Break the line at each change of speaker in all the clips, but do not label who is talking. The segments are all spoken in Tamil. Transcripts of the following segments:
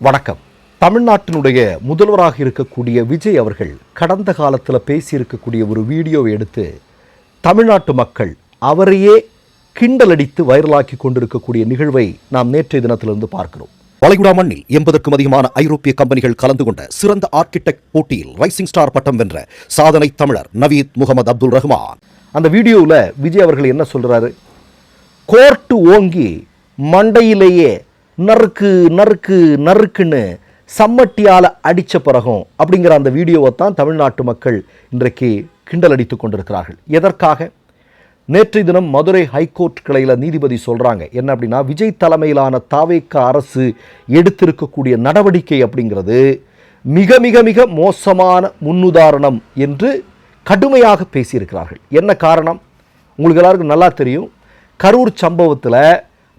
வணக்கம். தமிழ்நாட்டினுடைய முதல்வராக இருக்கக்கூடிய விஜய் அவர்கள் கடந்த காலத்தில் பேசியிருக்கக்கூடிய ஒரு வீடியோவை எடுத்து தமிழ்நாட்டு மக்கள் அவரையே கிண்டலடித்து வைரலாக்கி கொண்டிருக்கக்கூடிய நிகழ்வை நாம் நேற்றைய தினத்திலிருந்து பார்க்கிறோம். வளைகுடா மண்ணில் 80க்கும் அதிகமான ஐரோப்பிய கம்பெனிகள் கலந்து கொண்ட சிறந்த ஆர்கிடெக்ட் போட்டியில் ரைசிங் ஸ்டார் பட்டம் வென்ற சாதனை தமிழர் நவீத் முகமது அப்துல் ரஹ்மான். அந்த வீடியோவில் விஜய் அவர்கள் என்ன சொல்றாரு? கோர்ட்டு ஓங்கி மண்டையிலேயே நறுக்கு நறுக்கு நறுக்குன்னு சம்மட்டியால் அடித்த பிறகும் அப்படிங்கிற அந்த வீடியோவை தான் தமிழ்நாட்டு மக்கள் இன்றைக்கு கிண்டல் அடித்து கொண்டிருக்கிறார்கள். எதற்காக? நேற்றைய தினம் மதுரை ஹைகோர்ட் கிளையில் நீதிபதி சொல்கிறாங்க என்ன அப்படின்னா, விஜய் தலைமையிலான தாவேக அரசு எடுத்திருக்கக்கூடிய நடவடிக்கை அப்படிங்கிறது மிக மிக மிக மோசமான முன்னுதாரணம் என்று கடுமையாக பேசியிருக்கிறார்கள். என்ன காரணம்? உங்களுக்கு எல்லாருக்கும் நல்லா தெரியும். கரூர் சம்பவத்தில்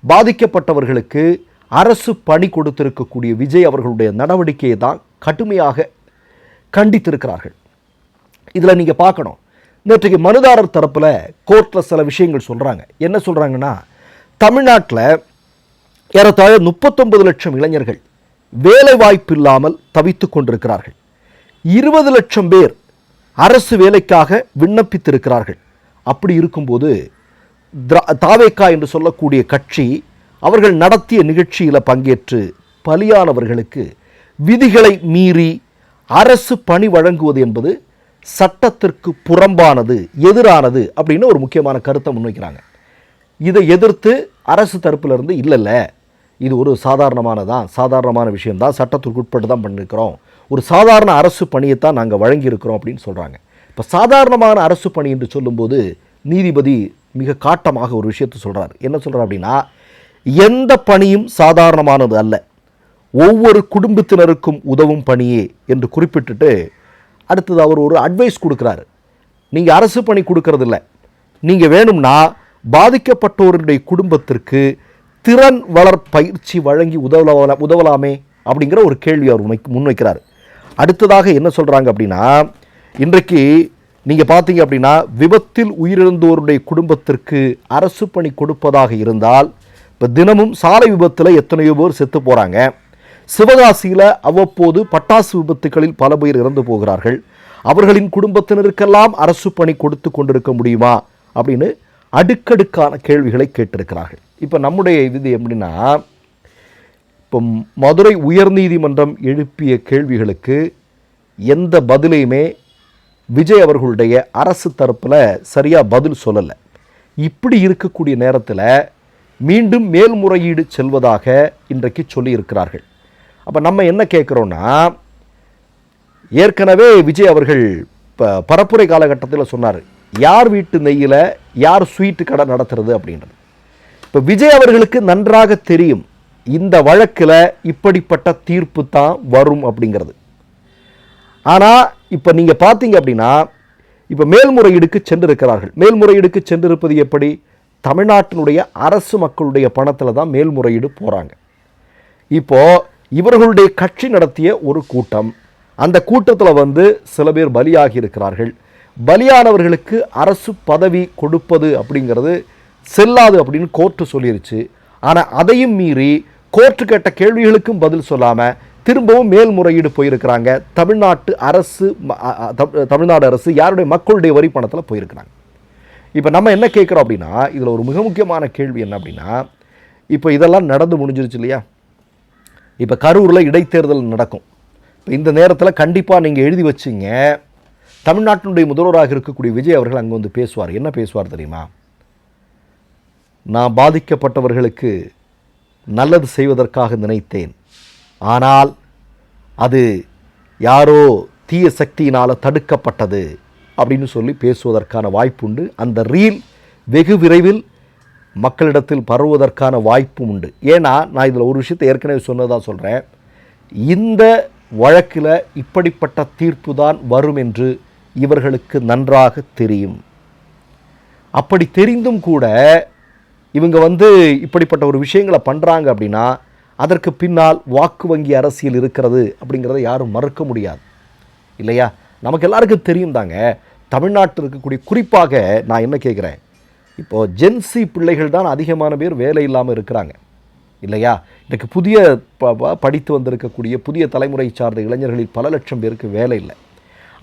பாதிக்கப்பட்டவர்களுக்கு அரசு பணி கொடுத்திருக்கக்கூடிய விஜய் அவர்களுடைய நடவடிக்கையை தான் கடுமையாக கண்டித்திருக்கிறார்கள். இதில் நீங்கள் பார்க்கணும், நேற்றைக்கு மனுதாரர் தரப்பில் கோர்ட்டில் சில விஷயங்கள் சொல்கிறாங்க. என்ன சொல்கிறாங்கன்னா, தமிழ்நாட்டில் ஏறத்தாழ 39 லட்சம் இளைஞர்கள் வேலை வாய்ப்பு இல்லாமல் தவித்து கொண்டிருக்கிறார்கள். 20 லட்சம் பேர் அரசு வேலைக்காக விண்ணப்பித்திருக்கிறார்கள். அப்படி இருக்கும்போது தாவேகா என்று சொல்லக்கூடிய கட்சி அவர்கள் நடத்திய நிகழ்ச்சியில் பங்கேற்று பலியானவர்களுக்கு விதிகளை மீறி அரசு பணி வழங்குவது என்பது சட்டத்திற்கு புறம்பானது, எதிரானது அப்படின்னு ஒரு முக்கியமான கருத்தை முன்வைக்கிறாங்க. இதை எதிர்த்து அரசு தரப்பிலிருந்து இல்லை, இது ஒரு சாதாரணமான விஷயம்தான், சட்டத்திற்கு உட்பட்டு தான் பண்ணியிருக்கிறோம், ஒரு சாதாரண அரசு பணியைத்தான் நாங்கள் வழங்கியிருக்கிறோம் அப்படின்னு சொல்கிறாங்க. இப்போ சாதாரணமான அரசு பணி என்று சொல்லும்போது நீதிபதி மிக காட்டமாக ஒரு விஷயத்தை சொல்கிறார். என்ன சொல்கிறார் அப்படின்னா, எந்த பணியும் சாதாரணமானது அல்ல, ஒவ்வொரு குடும்பத்தினருக்கும் உதவும் பணியே என்று குறிப்பிட்டுட்டு அடுத்தது அவர் ஒரு அட்வைஸ் கொடுக்குறாரு. நீங்கள் அரசு பணி கொடுக்கறதில்ல, நீங்கள் வேணும்னா பாதிக்கப்பட்டோருடைய குடும்பத்திற்கு திறன் வளர் பயிற்சி வழங்கி உதவலாமே அப்படிங்கிற ஒரு கேள்வி அவர் முன்வைக்கிறார். அடுத்ததாக என்ன சொல்கிறாங்க அப்படின்னா, இன்றைக்கு நீங்கள் பார்த்தீங்க அப்படின்னா விபத்தில் உயிரிழந்தோருடைய குடும்பத்திற்கு அரசு பணி கொடுப்பதாக இருந்தால் இப்போ தினமும் சாலை விபத்தில் எத்தனையோ பேர் செத்து போகிறாங்க. சிவகாசியில் அவ்வப்போது பட்டாசு விபத்துகளில் பல பேர் இறந்து போகிறார்கள். அவர்களின் குடும்பத்தினருக்கெல்லாம் அரசு பணி கொடுத்து கொண்டிருக்க முடியுமா அப்படின்னு அடுக்கடுக்கான கேள்விகளை கேட்டிருக்கிறார்கள். இப்போ நம்முடைய இது எப்படின்னா, இப்போ மதுரை உயர்நீதிமன்றம் எழுப்பிய கேள்விகளுக்கு எந்த பதிலையுமே விஜய் அவர்களுடைய அரசு தரப்பில் சரியாக பதில் சொல்லலை. இப்படி இருக்கக்கூடிய நேரத்தில் மீண்டும் மேல்முறையீடு செல்வதாக இன்றைக்கு சொல்லியிருக்கிறார்கள். அப்போ நம்ம என்ன கேட்குறோன்னா, ஏற்கனவே விஜய் அவர்கள் இப்போ பரப்புரை காலகட்டத்தில் சொன்னார், யார் வீட்டு நெய்யில் யார் ஸ்வீட்டு கடை நடத்துறது அப்படின்றது. இப்போ விஜய் அவர்களுக்கு நன்றாக தெரியும் இந்த வழக்கில் இப்படிப்பட்ட தீர்ப்பு தான் வரும் அப்படிங்கிறது. ஆனால் இப்போ நீங்கள் பார்த்தீங்க அப்படின்னா, இப்போ மேல்முறையீடுக்கு சென்றிருக்கிறார்கள். மேல்முறையீடுக்கு சென்றிருப்பது எப்படி? தமிழ்நாட்டினுடைய அரசு மக்களுடைய பணத்தில் தான் மேல்முறையீடு போகிறாங்க. இப்போது இவர்களுடைய கட்சி நடத்திய ஒரு கூட்டம், அந்த கூட்டத்தில் சில பேர் பலியாகி இருக்கிறார்கள். பலியானவர்களுக்கு அரசு பதவி கொடுப்பது அப்படிங்கிறது செல்லாது அப்படின்னு கோர்ட்டு சொல்லிருச்சு. ஆனால் அதையும் மீறி கோர்ட்டு கேட்ட கேள்விகளுக்கும் பதில் சொல்லாமல் திரும்பவும் மேல்முறையீடு போயிருக்கிறாங்க. தமிழ்நாடு அரசு யாருடைய மக்களுடைய வரி பணத்தில் போயிருக்கிறாங்க. இப்போ நம்ம என்ன கேட்குறோம் அப்படின்னா, இதில் ஒரு மிக முக்கியமான கேள்வி என்ன அப்படின்னா, இப்போ இதெல்லாம் நடந்து முடிஞ்சிருச்சு இல்லையா? இப்போ கரூரில் இடைத்தேர்தல் நடக்கும். இப்போ இந்த நேரத்தில் கண்டிப்பாக நீங்கள் எழுதி வச்சிங்க, தமிழ்நாட்டினுடைய முதல்வராக இருக்கக்கூடிய விஜய் அவர்கள் அங்கே பேசுவார். என்ன பேசுவார் தெரியுமா? நான் பாதிக்கப்பட்டவர்களுக்கு நல்லது செய்வதற்காக நினைத்தேன், ஆனால் அது யாரோ தீய சக்தியினால் தடுக்கப்பட்டது அப்படின்னு சொல்லி பேசுவதற்கான வாய்ப்புண்டு. அந்த ரீல் வெகு விரைவில் மக்களிடத்தில் பரவுவதற்கான வாய்ப்பும் உண்டு. ஏன்னா நான் இதில் ஒரு விஷயத்தை ஏற்கனவே சொன்னதாக சொல்கிறேன், இந்த வழக்கில் இப்படிப்பட்ட தீர்ப்பு தான் வரும் என்று இவர்களுக்கு நன்றாக தெரியும். அப்படி தெரிந்தும் கூட இவங்க இப்படிப்பட்ட ஒரு விஷயங்களை பண்ணுறாங்க அப்படின்னா அதற்கு பின்னால் வாக்கு வங்கி அரசியல் இருக்கிறது அப்படிங்கிறத யாரும் மறுக்க முடியாது இல்லையா? நமக்கு எல்லாருக்கும் தெரியும் தாங்க. தமிழ்நாட்டில் இருக்கக்கூடிய, குறிப்பாக நான் என்ன கேட்குறேன், இப்போது ஜென்சி பிள்ளைகள் தான் அதிகமான பேர் வேலை இல்லாமல் இருக்கிறாங்க இல்லையா? இன்றைக்கு புதிய படித்து வந்திருக்கக்கூடிய புதிய தலைமுறை சார்ந்த இளைஞர்களில் பல லட்சம் பேருக்கு வேலை இல்லை.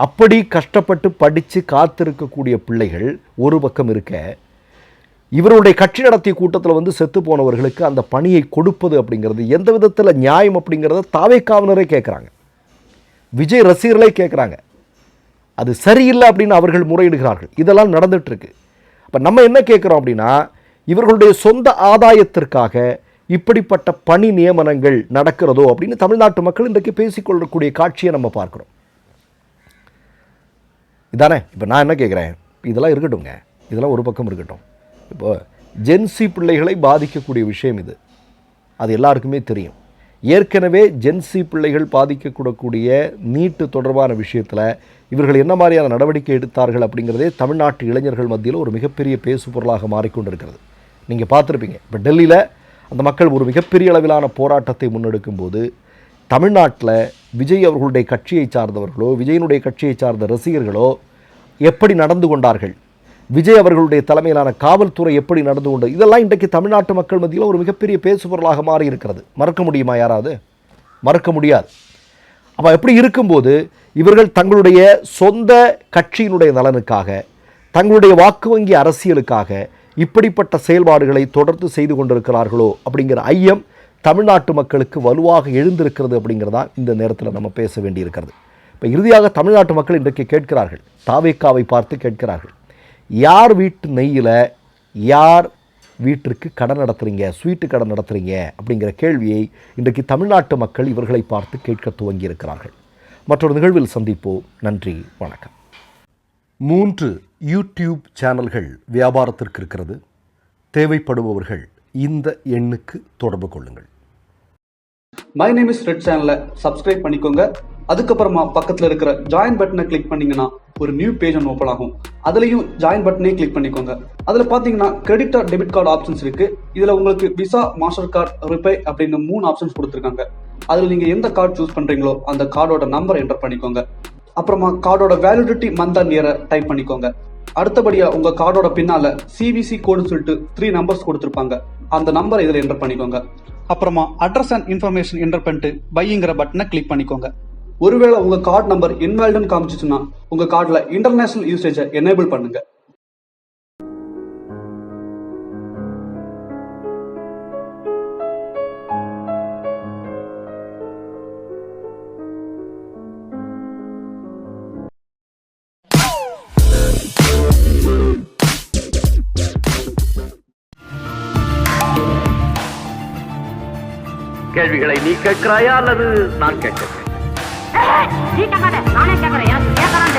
அப்படி கஷ்டப்பட்டு படித்து காத்திருக்கக்கூடிய பிள்ளைகள் ஒரு பக்கம் இருக்க, இவருடைய கட்சி நடத்திய கூட்டத்தில் வந்து செத்து போனவர்களுக்கு அந்த பணியை கொடுப்பது அப்படிங்கிறது எந்த விதத்தில் நியாயம் அப்படிங்கிறத தாவேக்காவினரே கேட்குறாங்க, விஜய் ரசிகர்களே கேட்குறாங்க. அது சரியில்லை அப்படின்னு அவர்கள் முறையிடுகிறார்கள். இதெல்லாம் நடந்துகிட்ருக்கு. அப்போ நம்ம என்ன கேட்குறோம் அப்படின்னா, இவர்களுடைய சொந்த ஆதாயத்திற்காக இப்படிப்பட்ட பணி நியமனங்கள் நடக்கிறதோ அப்படின்னு தமிழ்நாட்டு மக்கள் இன்றைக்கு பேசிக்கொள்ளக்கூடிய காட்சியை நம்ம பார்க்குறோம். இதானே இப்போ நான் என்ன கேட்குறேன், இதெல்லாம் இருக்கட்டும்ங்க, இதெல்லாம் ஒரு பக்கம் இருக்கட்டும். இப்போ ஜென்சி பிள்ளைகளை பாதிக்கக்கூடிய விஷயம் இது, அது எல்லாருக்குமே தெரியும். ஏற்கனவே ஜென்சி பிள்ளைகள் பாதிக்கக்கூடக்கூடிய நீட்டு தொடர்பான விஷயத்தில் இவர்கள் என்ன மாதிரியான நடவடிக்கை எடுத்தார்கள் அப்படிங்கிறதே தமிழ்நாட்டு இளைஞர்கள் மத்தியில் ஒரு மிகப்பெரிய பேசு பொருளாக மாறிக்கொண்டிருக்கிறது. நீங்கள் பார்த்துருப்பீங்க, இப்போ டெல்லியில் அந்த மக்கள் ஒரு மிகப்பெரிய அளவிலான போராட்டத்தை முன்னெடுக்கும் போது தமிழ்நாட்டில் விஜய் அவர்களுடைய கட்சியை சார்ந்தவர்களோ விஜயனுடைய கட்சியை சார்ந்த ரசிகர்களோ எப்படி நடந்து கொண்டார்கள், விஜய் அவர்களுடைய தலைமையிலான காவல்துறை எப்படி நடந்து கொண்டது, இதெல்லாம் இன்றைக்கு தமிழ்நாட்டு மக்கள் மத்தியில் ஒரு மிகப்பெரிய பேசு பொருளாக மாறி இருக்கிறது. மறக்க முடியுமா? யாராவது மறக்க முடியாது. அப்போ எப்படி இருக்கும்போது இவர்கள் தங்களுடைய சொந்த கட்சியினுடைய நலனுக்காக, தங்களுடைய வாக்கு வங்கி அரசியலுக்காக இப்படிப்பட்ட செயல்பாடுகளை தொடர்ந்து செய்து கொண்டிருக்கிறார்களோ அப்படிங்கிற ஐயம் தமிழ்நாட்டு மக்களுக்கு வலுவாக எழுந்திருக்கிறது அப்படிங்கிறதா இந்த நேரத்தில் நம்ம பேச வேண்டியிருக்கிறது. இப்போ இறுதியாக தமிழ்நாட்டு மக்கள் இன்றைக்கு கேட்கிறார்கள், தாவேக்காவை பார்த்து கேட்கிறார்கள், யார் வீட்டு நெய்யில் யார் வீட்டிற்கு கடன் நடத்துகிறீங்க, ஸ்வீட்டு கடன் நடத்துகிறீங்க அப்படிங்கிற கேள்வியை இன்றைக்கு தமிழ்நாட்டு மக்கள் இவர்களை பார்த்து கேட்க துவங்கி இருக்கிறார்கள். மற்றொரு நிகழ்வில் சந்திப்போம். நன்றி, வணக்கம். 3 யூடியூப் சேனல்கள் வியாபாரத்திற்கு இருக்கிறது. தேவைப்படுபவர்கள் இந்த எண்ணுக்கு தொடர்பு கொள்ளுங்கள்.
மை நேம் இஸ் ரெட் சேனலை சப்ஸ்கிரைப் பண்ணிக்கோங்க. அதுக்கப்புறமா பக்கத்தில் இருக்கிற ஜாயின் பட்டனை கிளிக் பண்ணீங்கன்னா ஒரு நியூ பேஜ் ஒன்று ஓப்பன் ஆகும். அதுலேயும் ஜாயின் பட்டனே கிளிக் பண்ணிக்கோங்க. அதில் பார்த்தீங்கன்னா credit R debit card options இருக்கு. இதில் உங்களுக்கு விசா, மாஸ்டர் கார்டு, ரிப்பே அப்படின்னு 3 ஆப்ஷன்ஸ் கொடுத்துருக்காங்க. அதில் நீங்கள் எந்த கார்டு சூஸ் பண்ணுறீங்களோ அந்த கார்டோட நம்பர் என்டர் பண்ணிக்கோங்க. அப்புறமா கார்டோட வேலிடிட்டி மந்த் அண்ட் இயரை டைப் பண்ணிக்கோங்க. அடுத்தபடியா உங்க கார்டோட பின்னால சிவிசி கோடுன்னு சொல்லிட்டு 3 நம்பர்ஸ் கொடுத்துருப்பாங்க. அந்த நம்பரை இதில் என்டர் பண்ணிக்கோங்க. அப்புறமா அட்ரஸ் அண்ட் இன்ஃபர்மேஷன் என்டர் பண்ணிட்டு பைங்கிற பட்டனை கிளிக் பண்ணிக்கோங்க. ஒருவேளை உங்க கார்டு நம்பர் இன்வாலிட்னு காமிச்சிச்சுன்னா உங்க கார்டுல இன்டர்நேஷனல் யூசேஜை எனேபிள் பண்ணுங்க.
கேள்விகளை நீ கேட்கிறாயா அல்லது நான் கேட்கிறேன்?
நீ கேட்காத, நானே கேட்கிறேன்.